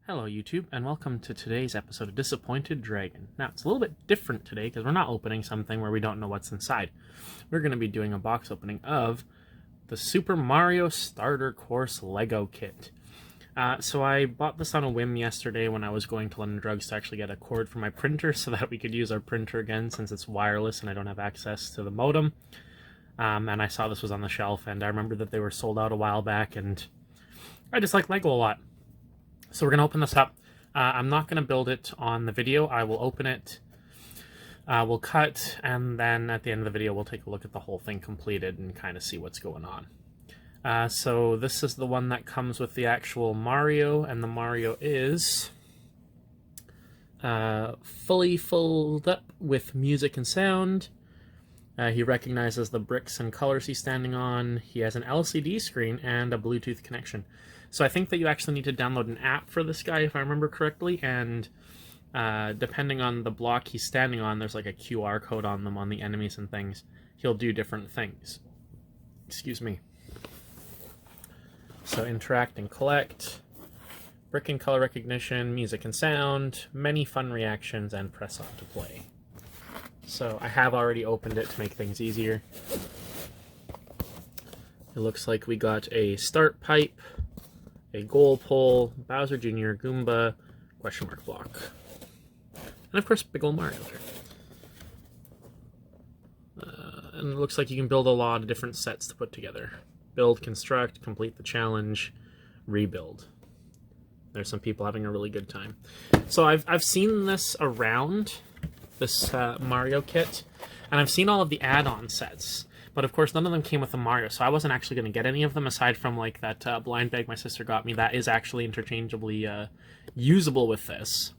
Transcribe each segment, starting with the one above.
Hello YouTube, and welcome to today's episode of Disappointed Dragon. Now, it's a little bit different today because we're not opening something where we don't know what's inside. We're going to be doing a box opening of the Super Mario Starter Course Lego Kit. So I bought this on a whim yesterday when I was going to London Drugs to actually get a cord for my printer so that we could use our printer again since it's wireless and I don't have access to the modem. And I saw this was on the shelf, and I remember that they were sold out a while back, and I just like Lego a lot. So we're going to open this up. I'm not going to build it on the video. I will open it, we'll cut, and then at the end of the video we'll take a look at the whole thing completed and kind of see what's going on. So this is the one that comes with the actual Mario, and the Mario is fully filled up with music and sound. He recognizes the bricks and colors he's standing on. He has an LCD screen and a Bluetooth connection. So I think that you actually need to download an app for this guy, if I remember correctly, and depending on the block he's standing on, there's like a QR code on them, on the enemies and things. He'll do different things. Excuse me. So interact and collect, brick and color recognition, music and sound, many fun reactions, and press on to play. So I have already opened it to make things easier. It looks like we got a start pipe, a goal pole, Bowser Jr., Goomba, question mark block, and of course big ol' Mario there. And it looks like you can build a lot of different sets to put together. Build, construct, complete the challenge, rebuild. There's some people having a really good time. So I've seen this around, this Mario kit, and I've seen all of the add-on sets. But of course, none of them came with the Mario, so I wasn't actually going to get any of them aside from like that blind bag my sister got me. That is actually interchangeably usable with this.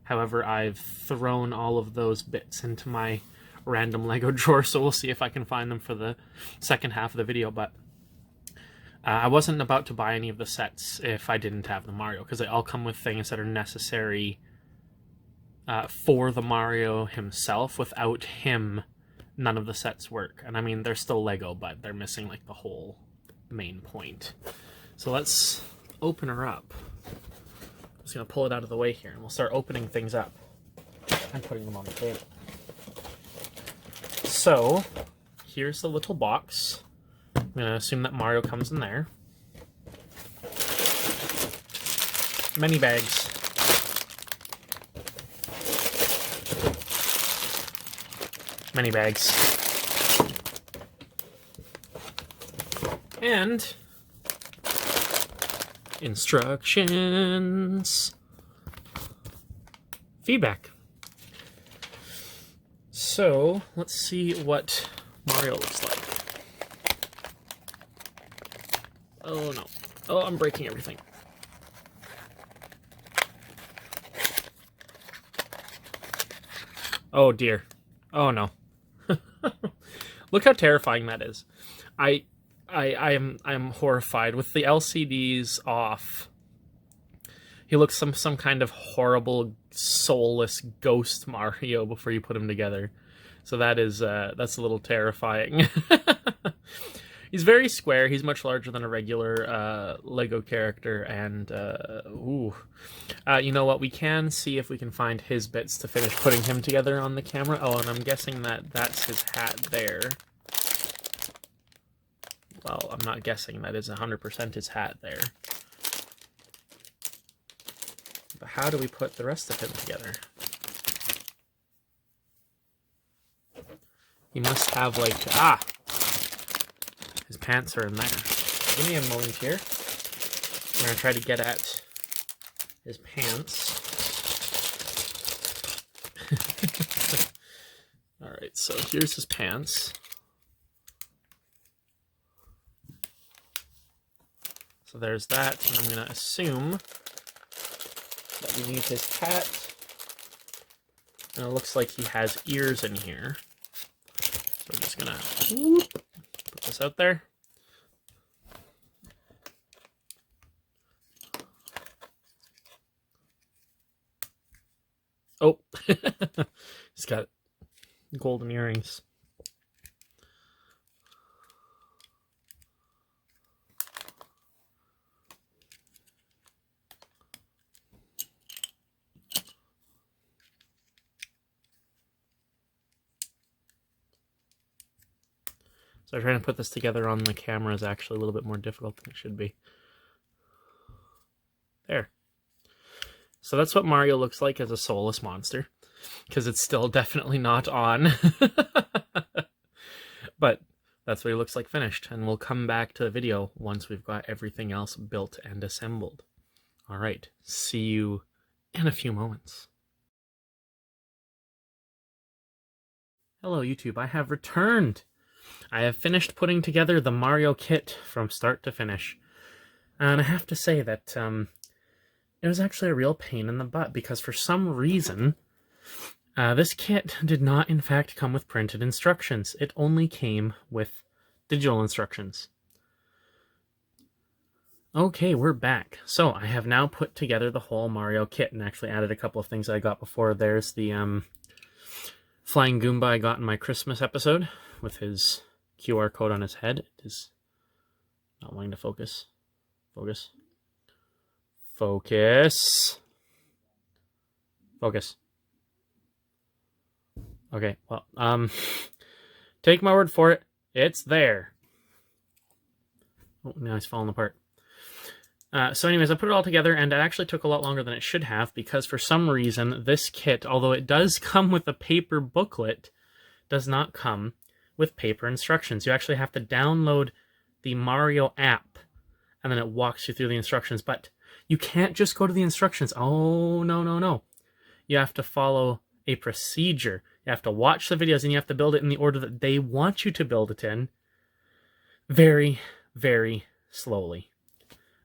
However, I've thrown all of those bits into my random Lego drawer, so we'll see if I can find them for the second half of the video. But I wasn't about to buy any of the sets if I didn't have the Mario, because they all come with things that are necessary for the Mario himself. Without him, none of the sets work. And I mean, they're still Lego, but they're missing like the whole main point. So let's open her up. I'm just gonna pull it out of the way here, and we'll start opening things up and putting them on the table. So here's the little box. I'm gonna assume that Mario comes in there. Many bags. Many bags. And instructions. Feedback. So let's see what Mario looks like. Oh no. Oh, I'm breaking everything. Oh dear. Oh no. Look how terrifying that is. I am horrified. With the LCDs off, he looks some kind of horrible, soulless ghost Mario before you put him together. So that is that's a little terrifying. He's very square. He's much larger than a regular Lego character, and you know what? We can see if we can find his bits to finish putting him together on the camera. Oh, and I'm guessing that that's his hat there. Well, I'm not guessing. That is 100% his hat there. But how do we put the rest of him together? He must have like his pants are in there. Give me a moment here. I'm gonna try to get at his pants. Alright, so here's his pants. So there's that, and I'm gonna assume that we need his hat. And it looks like he has ears in here. So I'm just gonna put this out there. Oh, he's got golden earrings. So trying to put this together on the camera is actually a little bit more difficult than it should be. There. So that's what Mario looks like as a soulless monster, because it's still definitely not on. But that's what he looks like finished, and we'll come back to the video once we've got everything else built and assembled. All right, see you in a few moments. Hello YouTube, I have returned. I have finished putting together the Mario kit from start to finish. And I have to say that it was actually a real pain in the butt, because for some reason, this kit did not in fact come with printed instructions. It only came with digital instructions. Okay, we're back. So I have now put together the whole Mario kit and actually added a couple of things I got before. There's the Flying Goomba I got in my Christmas episode with his QR code on his head. It is not wanting to focus. Focus. Focus. Focus. Okay, well, take my word for it. It's there. Oh, now it's falling apart. So anyways, I put it all together, and it actually took a lot longer than it should have, because for some reason, this kit, although it does come with a paper booklet, does not come with paper instructions. You actually have to download the Mario app, and then it walks you through the instructions. But you can't just go to the instructions. Oh, no, no, no. You have to follow a procedure. You have to watch the videos, and you have to build it in the order that they want you to build it in. Very, very slowly.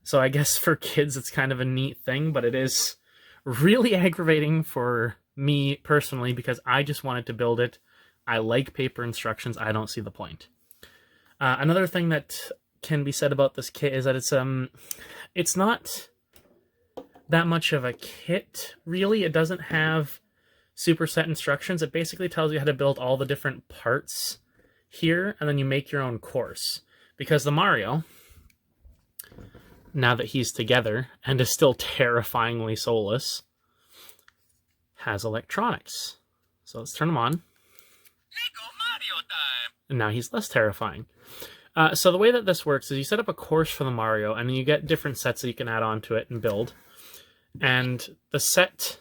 So I guess for kids it's kind of a neat thing, but it is really aggravating for me personally, because I just wanted to build it. I like paper instructions. I don't see the point. Another thing that can be said about this kit is that it's not that much of a kit, really. It doesn't have super set instructions. It basically tells you how to build all the different parts here, and then you make your own course. Because the Mario, now that he's together and is still terrifyingly soulless, has electronics. So let's turn him on. Lego Mario time! And now he's less terrifying. So the way that this works is you set up a course for the Mario, and then you get different sets that you can add on to it and build. And the set,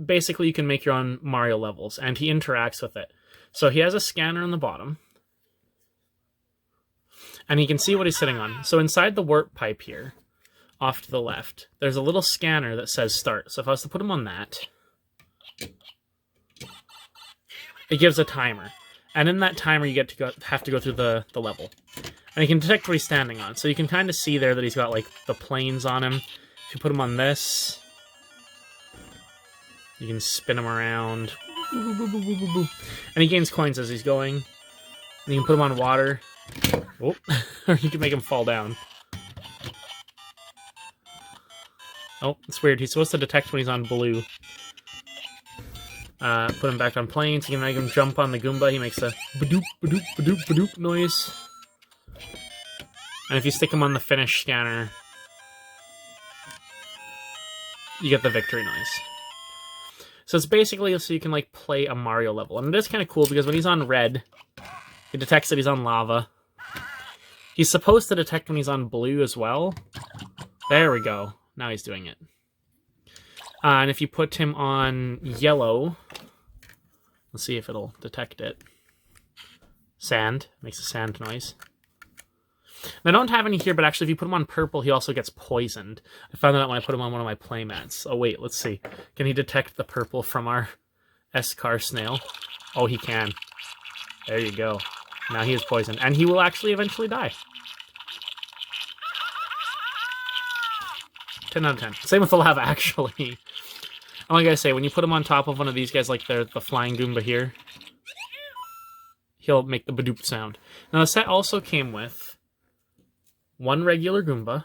basically you can make your own Mario levels, and he interacts with it. So he has a scanner on the bottom, and he can see what he's sitting on. So inside the warp pipe here, off to the left, there's a little scanner that says start. So if I was to put him on that, it gives a timer. And in that timer, you have to go through the level. And you can detect what he's standing on. So you can kind of see there that he's got like the planes on him. If you put him on this, you can spin him around. And he gains coins as he's going. And you can put him on water. Oh, or you can make him fall down. Oh, it's weird. He's supposed to detect when he's on blue. Put him back on planes. You can make him jump on the Goomba. He makes a ba-doop, ba-doop, ba-doop, ba-doop noise. And if you stick him on the finish scanner, you get the victory noise. So it's basically so you can like play a Mario level. And it is kind of cool because when he's on red, it detects that he's on lava. He's supposed to detect when he's on blue as well. There we go. Now he's doing it. And if you put him on yellow, let's see if it'll detect it. Sand. Makes a sand noise. I don't have any here, but actually if you put him on purple, he also gets poisoned. I found that out when I put him on one of my playmats. Oh wait, let's see. Can he detect the purple from our Escar snail? Oh, he can. There you go. Now he is poisoned. And he will actually eventually die. 10 out of 10. Same with the lava, actually. And like I say, when you put him on top of one of these guys, like the Flying Goomba here, he'll make the badoop sound. Now the set also came with one regular Goomba.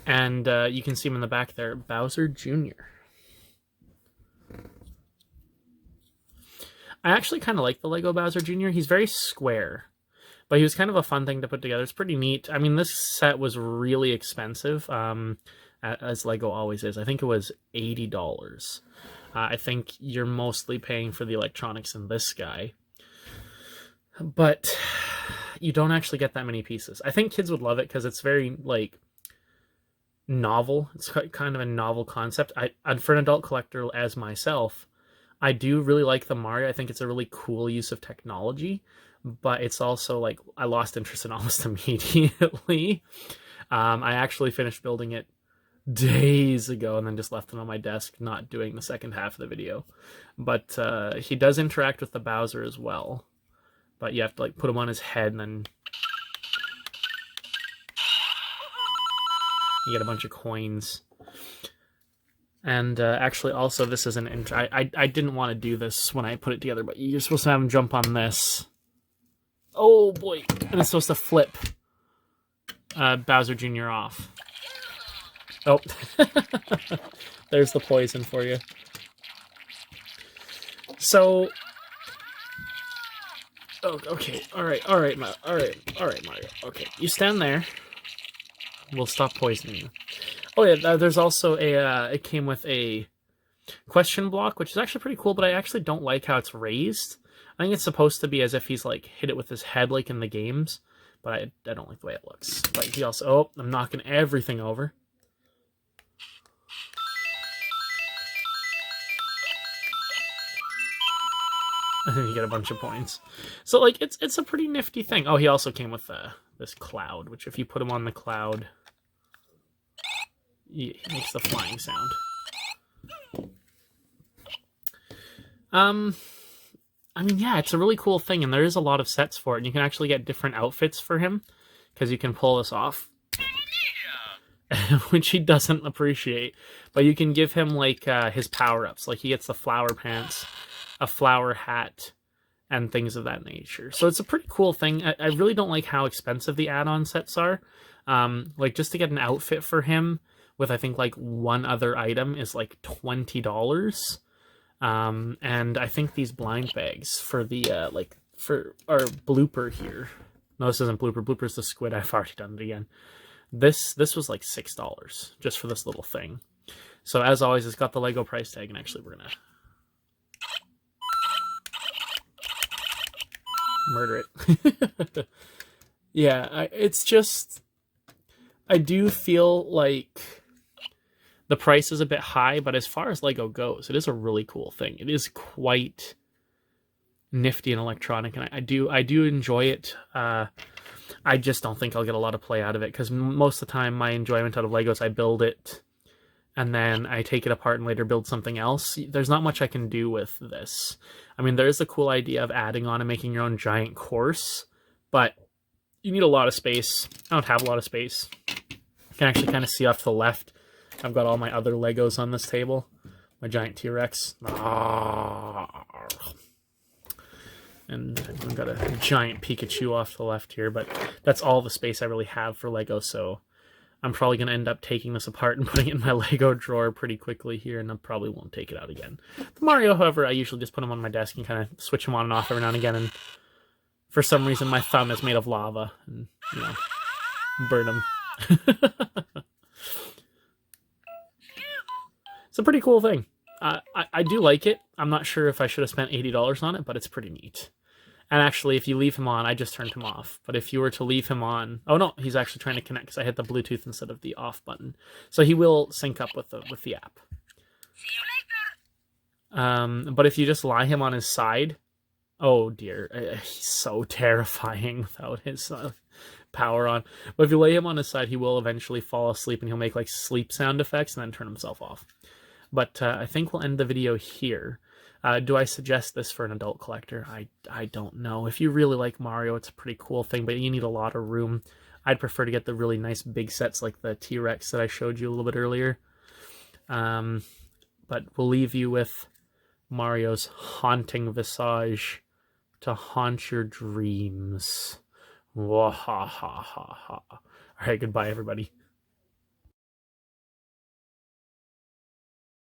And you can see him in the back there, Bowser Jr. I actually kind of like the Lego Bowser Jr. He's very square, but he was kind of a fun thing to put together. It's pretty neat. I mean, this set was really expensive, as Lego always is. I think it was $80. I think you're mostly paying for the electronics in this guy, but you don't actually get that many pieces. I think kids would love it because it's very, like, novel. It's kind of a novel concept. For an adult collector as myself, I do really like the Mario. I think it's a really cool use of technology, but it's also, like, I lost interest in almost immediately. I actually finished building it days ago and then just left it on my desk, not doing the second half of the video. But he does interact with the Bowser as well, but you have to, like, put him on his head and then you get a bunch of coins. And actually also this is an I didn't want to do this when I put it together, but you're supposed to have him jump on this. Oh boy, and it's supposed to flip Bowser Jr. off. Oh, there's the poison for you. So, oh, okay, all right, Mario. Okay, you stand there. We'll stop poisoning you. Oh yeah, there's also a. It came with a question block, which is actually pretty cool, but I actually don't like how it's raised. I think it's supposed to be as if he's, like, hit it with his head, like in the games, but I don't like the way it looks. But he also, oh, I'm knocking everything over. And then you get a bunch of points. So, like, it's a pretty nifty thing. Oh, he also came with this cloud, which if you put him on the cloud, he makes the flying sound. I mean, yeah, it's a really cool thing, and there is a lot of sets for it. And you can actually get different outfits for him, because you can pull this off. Which he doesn't appreciate. But you can give him, like, his power-ups. Like, he gets the flower pants, a flower hat, and things of that nature. So it's a pretty cool thing. I really don't like how expensive the add-on sets are. Like, just to get an outfit for him with, I think, like, one other item is, like, $20. And I think these blind bags for the, for our blooper here. No, this isn't blooper. Blooper's the squid. I've already done it again. This was like $6 just for this little thing. So as always, it's got the Lego price tag, and actually we're gonna murder it. Yeah, it's just, I do feel like the price is a bit high, but as far as Lego goes, it is a really cool thing. It is quite nifty and electronic, and I do enjoy it. I just don't think I'll get a lot of play out of it, because most of the time my enjoyment out of Legos, I build it, and then I take it apart and later build something else. There's not much I can do with this. I mean, there is a cool idea of adding on and making your own giant course, but you need a lot of space. I don't have a lot of space. You can actually kind of see off to the left, I've got all my other Legos on this table. My giant T-Rex. And I've got a giant Pikachu off to the left here, but that's all the space I really have for Lego, so I'm probably going to end up taking this apart and putting it in my Lego drawer pretty quickly here, and I probably won't take it out again. The Mario, however, I usually just put him on my desk and kind of switch him on and off every now and again, and for some reason my thumb is made of lava, and, you know, burn him. It's a pretty cool thing. I do like it. I'm not sure if I should have spent $80 on it, but it's pretty neat. And actually, if you leave him on, I just turned him off. But if you were to leave him on... Oh no, he's actually trying to connect because I hit the Bluetooth instead of the off button. So he will sync up with the app. See you later. But if you just lie him on his side... Oh dear, he's so terrifying without his power on. But if you lay him on his side, he will eventually fall asleep and he'll make like sleep sound effects and then turn himself off. But I think we'll end the video here. Do I suggest this for an adult collector? I don't know. If you really like Mario, it's a pretty cool thing, but you need a lot of room. I'd prefer to get the really nice big sets like the T-Rex that I showed you a little bit earlier. But we'll leave you with Mario's haunting visage to haunt your dreams. Wahahaha. All right, goodbye, everybody.